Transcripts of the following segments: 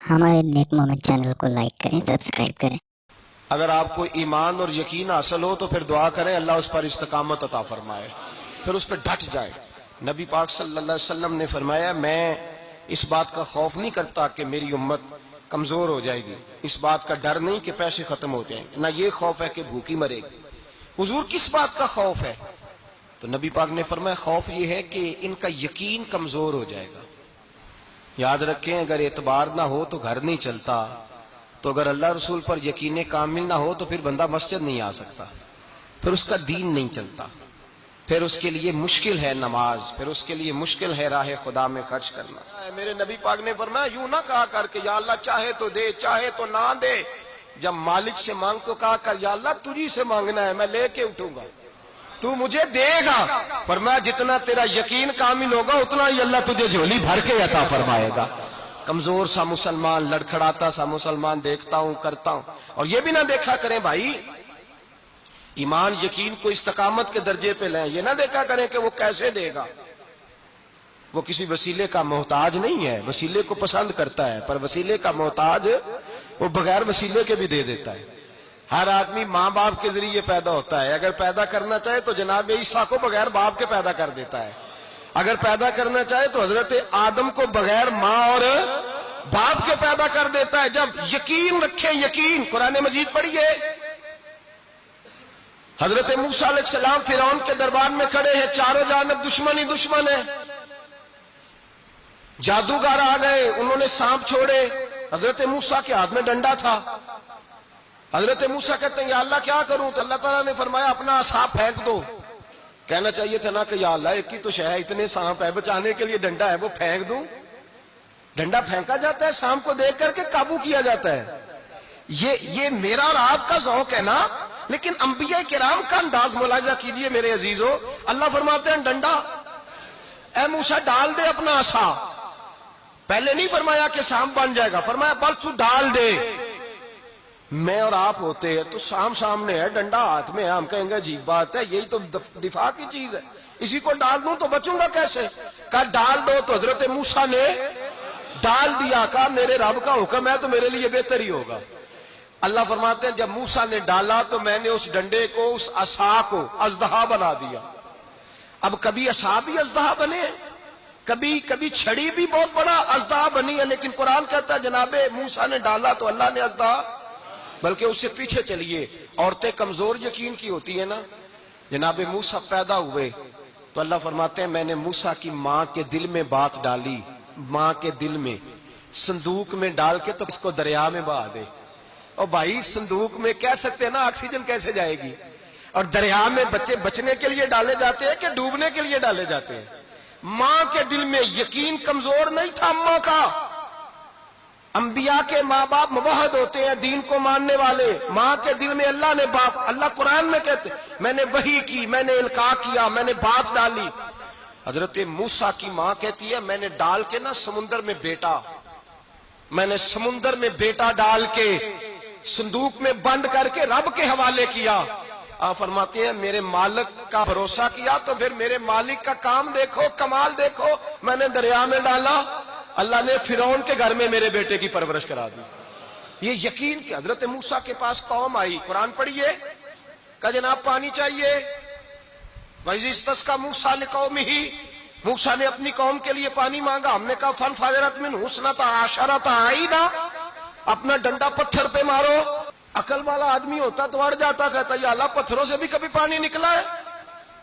ہمارے نیک moment channel کو like کریں، سبسکرائب کریں۔ اگر آپ کو ایمان اور یقین حاصل ہو تو پھر دعا کریں اللہ اس پر استقامت عطا فرمائے، پھر اس پہ ڈٹ جائے۔ نبی پاک صلی اللہ علیہ وسلم نے فرمایا میں اس بات کا خوف نہیں کرتا کہ میری امت کمزور ہو جائے گی، اس بات کا ڈر نہیں کہ پیسے ختم ہو جائیں، نہ یہ خوف ہے کہ بھوکی مرے گی۔ حضور کس بات کا خوف ہے؟ تو نبی پاک نے فرمایا خوف یہ ہے کہ ان کا یقین کمزور ہو جائے گا۔ یاد رکھیں اگر اعتبار نہ ہو تو گھر نہیں چلتا، تو اگر اللہ رسول پر یقین کامل نہ ہو تو پھر بندہ مسجد نہیں آ سکتا، پھر اس کا دین نہیں چلتا، پھر اس کے لیے مشکل ہے نماز، پھر اس کے لیے مشکل ہے راہ خدا میں خرچ کرنا۔ میرے نبی پاک نے فرمایا یوں نہ کہا کر کے یا اللہ چاہے تو دے چاہے تو نہ دے، جب مالک سے مانگ تو کہا کر یا اللہ تجھی سے مانگنا ہے، میں لے کے اٹھوں گا، تو مجھے دے گا۔ فرمایا جتنا تیرا یقین کامل ہوگا اتنا ہی اللہ تجھے جھولی بھر کے عطا فرمائے گا۔ کمزور سا مسلمان، لڑکھڑاتا سا مسلمان دیکھتا ہوں کرتا ہوں، اور یہ بھی نہ دیکھا کریں بھائی ایمان یقین کو استقامت کے درجے پہ لیں، یہ نہ دیکھا کریں کہ وہ کیسے دے گا، وہ کسی وسیلے کا محتاج نہیں ہے، وسیلے کو پسند کرتا ہے، پر وسیلے کا محتاج وہ بغیر وسیلے کے بھی دے دیتا ہے۔ ہر آدمی ماں باپ کے ذریعے پیدا ہوتا ہے، اگر پیدا کرنا چاہے تو جناب عیسیٰ کو بغیر باپ کے پیدا کر دیتا ہے، اگر پیدا کرنا چاہے تو حضرت آدم کو بغیر ماں اور باپ کے پیدا کر دیتا ہے۔ جب یقین رکھیں، یقین قرآن مجید پڑھیے، حضرت موسیٰ علیہ السلام فرعون کے دربار میں کھڑے ہیں، چاروں جانب دشمن ہی دشمن ہے، جادوگر آ گئے، انہوں نے سانپ چھوڑے، حضرت موسیٰ کے ہاتھ میں ڈنڈا تھا، حضرت موسیٰ کہتے ہیں یا اللہ کیا کروں؟ تو اللہ تعالیٰ نے فرمایا اپنا عصا پھینک دو۔ کہنا چاہیے تھا نا کہ یا اللہ ایک ہی تو شے ہے، اتنے سانپ ہے، بچانے کے لیے ڈنڈا ہے وہ پھینک دوں؟ ڈنڈا پھینکا جاتا ہے، سانپ کو دیکھ کر کے قابو کیا جاتا ہے۔ یہ میرا اور آپ کا ذوق ہے نا، لیکن انبیاء کرام کا انداز ملاحظہ کیجئے میرے عزیزو۔ اللہ فرماتے ہیں ڈنڈا اے موسیٰ ڈال دے اپنا عصا، پہلے نہیں فرمایا کہ سانپ بن جائے گا، فرمایا بس تو ڈال دے۔ میں اور آپ ہوتے ہیں تو سامنے ہے، ڈنڈا ہاتھ میں ہے، ہم کہیں گے عجیب بات ہے، یہی تو دفاع کی چیز ہے، اسی کو ڈال دوں تو بچوں گا کیسے؟ کہا ڈال دو، تو حضرت موسیٰ نے ڈال دیا، کہا میرے رب کا حکم ہے تو میرے لیے بہتر ہی ہوگا۔ اللہ فرماتے ہیں جب موسیٰ نے ڈالا تو میں نے اس ڈنڈے کو، اس عصا کو اژدہا بنا دیا۔ اب کبھی عصا بھی اژدہا بنے، کبھی چھڑی بھی بہت بڑا اژدہا بنی ہے، لیکن قرآن کہتا ہے جناب موسیٰ نے ڈالا تو اللہ نے اژدہا، بلکہ اس سے پیچھے چلیے، عورتیں کمزور یقین کی ہوتی ہیں نا، جناب موسیٰ پیدا ہوئے تو اللہ فرماتے ہیں میں نے موسیٰ کی ماں کے دل میں بات ڈالی، ماں کے دل میں صندوق میں ڈال کے تو اس کو دریا میں بہا دے۔ اور بھائی صندوق میں کہہ سکتے ہیں نا آکسیجن کیسے جائے گی، اور دریا میں بچے بچنے کے لیے ڈالے جاتے ہیں کہ ڈوبنے کے لیے ڈالے جاتے ہیں؟ ماں کے دل میں یقین کمزور نہیں تھا اماں کا۔ انبیاء کے ماں باپ موحد ہوتے ہیں، دین کو ماننے والے، ماں کے دل میں اللہ نے اللہ قرآن میں کہتے میں نے وحی کی، میں نے القاء کیا، میں نے بات ڈالی۔ حضرت موسیٰ کی ماں کہتی ہے میں نے ڈال کے نا سمندر میں بیٹا، میں نے سمندر میں بیٹا ڈال کے صندوق میں بند کر کے رب کے حوالے کیا۔ آپ فرماتے ہیں میرے مالک کا بھروسہ کیا تو پھر میرے مالک کا کام دیکھو، کمال دیکھو، میں نے دریا میں ڈالا، اللہ نے فرعون کے گھر میں میرے بیٹے کی پرورش کرا دی۔ یہ یقین کہ حضرت موسیٰ کے پاس قوم آئی، قرآن پڑھیے، کہا جناب پانی چاہیے، وَإِذِ اسْتَسْقَىٰ مُوسَىٰ لِقَوْمِهِ، موسیٰ نے اپنی قوم کے لیے پانی مانگا، ہم نے کہا فَانْفَجَرَتْ مِنْهُ اثْنَتَا عَشَرَةَ عَيْنًا، اپنا ڈنڈا پتھر پہ مارو۔ عقل والا آدمی ہوتا تو اڑ جاتا، کہتا یا اللہ پتھروں سے بھی کبھی پانی نکلا ہے؟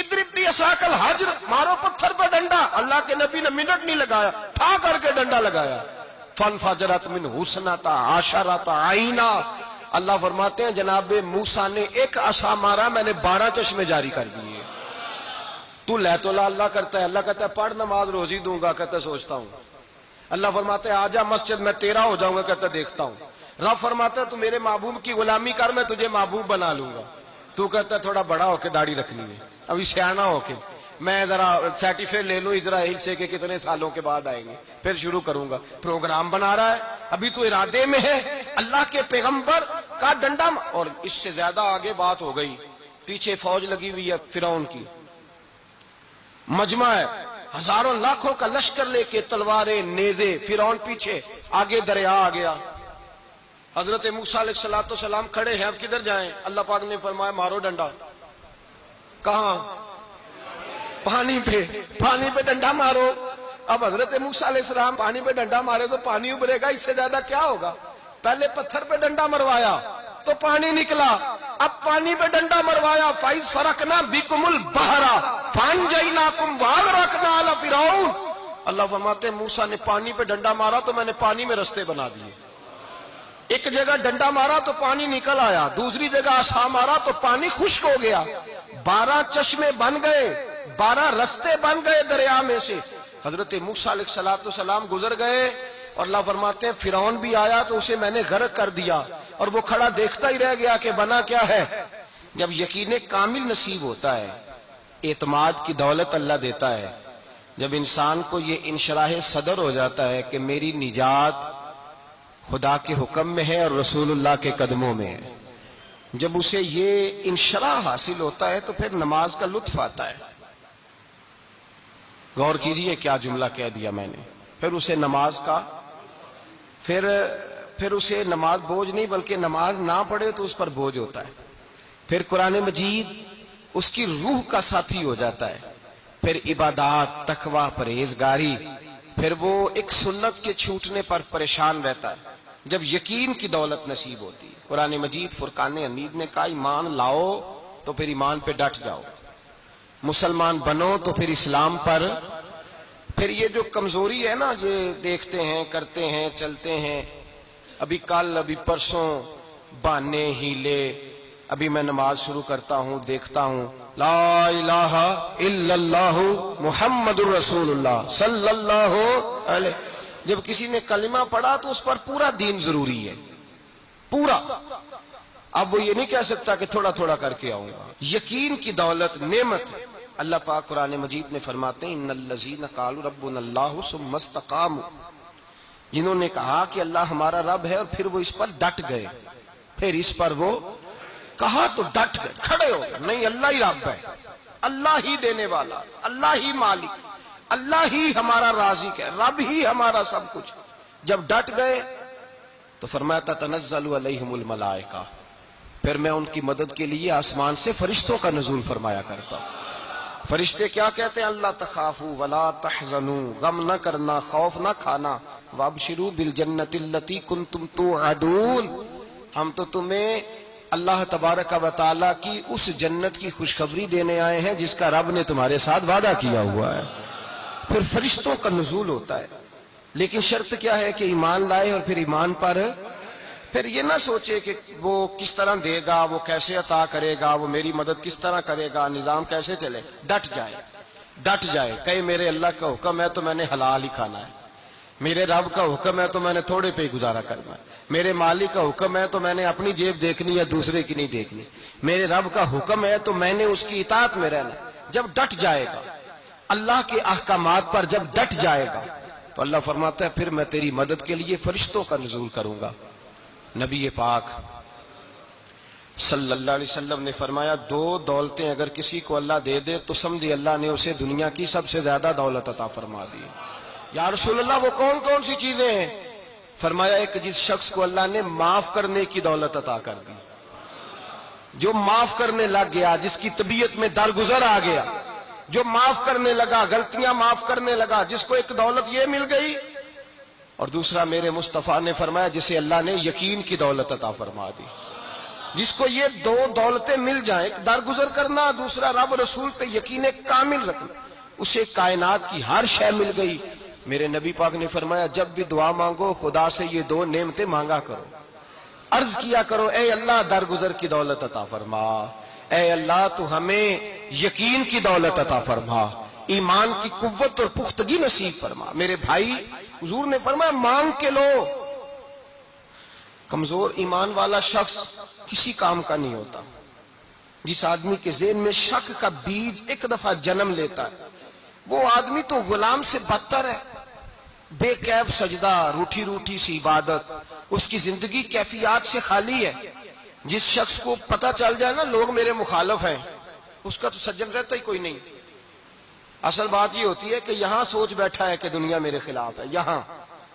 اضرب بعصاک الحجر، مارو پتھر پہ ڈنڈا۔ اللہ کے نبی نے منٹ نہیں لگایا، ٹھا کر کے ڈنڈا لگایا، فانفجرت منہ اثنتا عشرۃ عینا۔ اللہ فرماتے ہیں جناب موسیٰ نے ایک عصا مارا، میں نے 12 چشمے جاری کر دیے۔ تو لے تو اللہ کرتا ہے، اللہ کہتا ہے پڑھ نماز روزی دوں گا، کہتا ہے سوچتا ہوں۔ اللہ فرماتے ہیں آجا مسجد میں تیرا ہو جاؤں گا، کہتا ہے دیکھتا ہوں۔ رب فرماتا ہے تو میرے محبوب کی غلامی کر، میں تجھے محبوب بنا لوں گا۔ تو کہتا ہے تھوڑا بڑا ہو کے داڑھی رکھنی ہے، ابھی سیانا ہو کے میں ذرا سرٹیفکیٹ لے لوں اسرائیل سے کہ کتنے سالوں کے بعد آئیں گے، پھر شروع کروں گا۔ پروگرام بنا رہا ہے، ابھی تو ارادے میں ہے۔ اللہ کے پیغمبر کا ڈنڈا، اور اس سے زیادہ آگے بات ہو گئی، پیچھے فوج لگی ہوئی ہے فرعون کی، مجمع ہے، ہزاروں لاکھوں کا لشکر لے کے، تلواریں، نیزے، فرعون پیچھے، آگے دریا آ گیا۔ حضرت موسیٰ علیہ السلام کھڑے ہیں، اب کدھر جائیں؟ اللہ پاک نے فرمایا مارو ڈنڈا۔ کہاں؟ پانی پہ ڈنڈا مارو۔ اب حضرت موسیٰ علیہ السلام پانی پہ ڈنڈا مارے تو پانی ابھرے گا، اس سے زیادہ کیا ہوگا؟ پہلے پتھر پہ ڈنڈا مروایا تو پانی نکلا، اب پانی پہ ڈنڈا مروایا، فَإِذْ فَرَقْنَا بِكُمُ الْبَحْرَ فَأَنْجَيْنَاكُمْ وَأَغْرَقْنَا آلَ فِرْعَوْنَ۔ اللہ فرماتے ہیں موسیٰ نے پانی پہ ڈنڈا مارا تو میں نے پانی میں رستے بنا دیے۔ ایک جگہ ڈنڈا مارا تو پانی نکل آیا، دوسری جگہ عصا مارا تو پانی خشک ہو گیا، 12 چشمے بن گئے، 12 رستے بن گئے دریا میں سے۔ حضرت موسیٰ علیہ السلام گزر گئے اور اللہ فرماتے ہیں فرعون بھی آیا تو اسے میں نے غرق کر دیا، اور وہ کھڑا دیکھتا ہی رہ گیا کہ بنا کیا ہے۔ جب یقین کامل نصیب ہوتا ہے، اعتماد کی دولت اللہ دیتا ہے، جب انسان کو یہ انشراح صدر ہو جاتا ہے کہ میری نجات خدا کے حکم میں ہے اور رسول اللہ کے قدموں میں ہے، جب اسے یہ انشراح حاصل ہوتا ہے تو پھر نماز کا لطف آتا ہے۔ غور کیجئے کیا جملہ کہہ دیا میں نے، پھر اسے نماز کا پھر اسے نماز بوجھ نہیں بلکہ نماز نہ پڑھے تو اس پر بوجھ ہوتا ہے، پھر قرآن مجید اس کی روح کا ساتھی ہو جاتا ہے، پھر عبادات، تقوی، پرہیزگاری، پھر وہ ایک سنت کے چھوٹنے پر پریشان رہتا ہے جب یقین کی دولت نصیب ہوتی ہے۔ قرآن مجید فرقان حمید نے کہا ایمان لاؤ تو پھر ایمان پہ ڈٹ جاؤ، مسلمان بنو تو پھر اسلام پر۔ پھر یہ جو کمزوری ہے نا، یہ دیکھتے ہیں، کرتے ہیں، چلتے ہیں، ابھی کل، ابھی پرسوں، بہانے، ہیلے، ابھی میں نماز شروع کرتا ہوں، دیکھتا ہوں لا الہ الا اللہ محمد الرسول اللہ صلی اللہ علیہ۔ جب کسی نے کلمہ پڑھا تو اس پر پورا دین ضروری ہے، پورا۔ اب وہ یہ نہیں کہہ سکتا کہ تھوڑا تھوڑا کر کے آؤں گا۔ یقین کی دولت نعمت ہے۔ اللہ پاک قرآن مجید میں فرماتے ہیں ان الذین قالوا ربنا اللہ ثم استقاموا، جنہوں نے کہا کہ اللہ ہمارا رب ہے اور پھر وہ اس پر ڈٹ گئے، پھر اس پر وہ کہا تو ڈٹ گئے، کھڑے ہو گئے، نہیں اللہ ہی رب ہے، اللہ ہی دینے والا، اللہ ہی مالک، اللہ ہی ہمارا رازق ہے، رب ہی ہمارا سب کچھ۔ جب ڈٹ گئے تو فرمایا تتنزل علیہم الملائکہ، پھر میں ان کی مدد کے لیے آسمان سے فرشتوں کا نزول فرمایا کرتا ہوں۔ فرشتے کیا کہتے ہیں؟ اللہ تخافوا ولا تحزنوا، غم نہ کرنا، خوف نہ کھانا، وابشروا بالجنۃ التی کنتم توعدون، ہم تو تمہیں اللہ تبارک و تعالیٰ کی اس جنت کی خوشخبری دینے آئے ہیں جس کا رب نے تمہارے ساتھ وعدہ کیا ہوا ہے۔ پھر فرشتوں کا نزول ہوتا ہے، لیکن شرط کیا ہے کہ ایمان لائے، اور پھر ایمان پر پھر یہ نہ سوچے کہ وہ کس طرح دے گا، وہ کیسے عطا کرے گا، وہ میری مدد کس طرح کرے گا، نظام کیسے چلے۔ ڈٹ جائے کہے میرے اللہ کا حکم ہے تو میں نے حلال ہی کھانا ہے، میرے رب کا حکم ہے تو میں نے تھوڑے پہ ہی گزارا کرنا ہے، میرے مالک کا حکم ہے تو میں نے اپنی جیب دیکھنی یا دوسرے کی نہیں دیکھنی، میرے رب کا حکم ہے تو میں نے اس کی اطاعت میں رہنا۔ جب ڈٹ جائے گا اللہ کے احکامات پر، جب ڈٹ جائے گا تو اللہ فرماتا ہے پھر میں تیری مدد کے لیے فرشتوں کا نزول کروں گا۔ نبی پاک صلی اللہ علیہ وسلم نے فرمایا 2 دولتیں اگر کسی کو اللہ دے دے تو سمجھے اللہ نے اسے دنیا کی سب سے زیادہ دولت عطا فرما دی۔ یا رسول اللہ وہ کون کون سی چیزیں ہیں؟ فرمایا ایک جس شخص کو اللہ نے معاف کرنے کی دولت عطا کر دی، جو معاف کرنے لگ گیا، جس کی طبیعت میں درگزر آ گیا، جو معاف کرنے لگا، غلطیاں معاف کرنے لگا، جس کو ایک دولت یہ مل گئی۔ اور دوسرا میرے مصطفیٰ نے فرمایا جسے اللہ نے یقین کی دولت عطا فرما دی، جس کو یہ 2 دولتیں مل جائیں، ایک درگزر کرنا، دوسرا رب رسول پہ یقین کامل رکھنا، اسے کائنات کی ہر شے مل گئی۔ میرے نبی پاک نے فرمایا جب بھی دعا مانگو خدا سے یہ 2 نعمتیں مانگا کرو، عرض کیا کرو اے اللہ درگزر کی دولت عطا فرما، اے اللہ تو ہمیں یقین کی دولت عطا فرما، ایمان کی قوت اور پختگی نصیب فرما۔ میرے بھائی حضور نے فرمایا مانگ کے لو۔ کمزور ایمان والا شخص کسی کام کا نہیں ہوتا۔ جس آدمی کے ذہن میں شک کا بیج ایک دفعہ جنم لیتا ہے وہ آدمی تو غلام سے بدتر ہے۔ بے کیف سجدہ، روٹھی روٹھی سی عبادت، اس کی زندگی کیفیات سے خالی ہے۔ جس شخص کو پتہ چل جائے نا لوگ میرے مخالف ہیں، اس کا تو سجن رہتا ہی کوئی نہیں۔ اصل بات یہ ہوتی ہے کہ یہاں سوچ بیٹھا ہے کہ دنیا میرے خلاف ہے، یہاں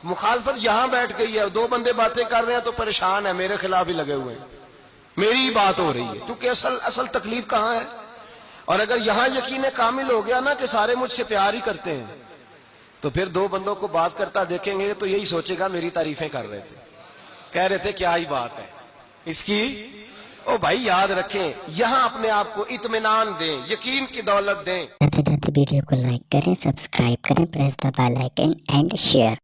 مخالفت یہاں بیٹھ گئی ہے، دو بندے باتیں کر رہے ہیں تو پریشان ہے، میرے خلاف ہی لگے ہوئے ہیں، میری ہی بات ہو رہی ہے، کیونکہ اصل تکلیف کہاں ہے؟ اور اگر یہاں یقین کامل ہو گیا نا کہ سارے مجھ سے پیار ہی کرتے ہیں، تو پھر دو بندوں کو بات کرتا دیکھیں گے تو یہی سوچے گا میری تعریفیں کر رہے تھے، کہہ رہے تھے کیا ہی بات ہے اس کی۔ او بھائی یاد رکھیں، یہاں اپنے آپ کو اطمینان دیں، یقین کی دولت دیں۔ جاتے جاتے ویڈیو کو لائک کریں، سبسکرائب کریں، press the bell icon and share.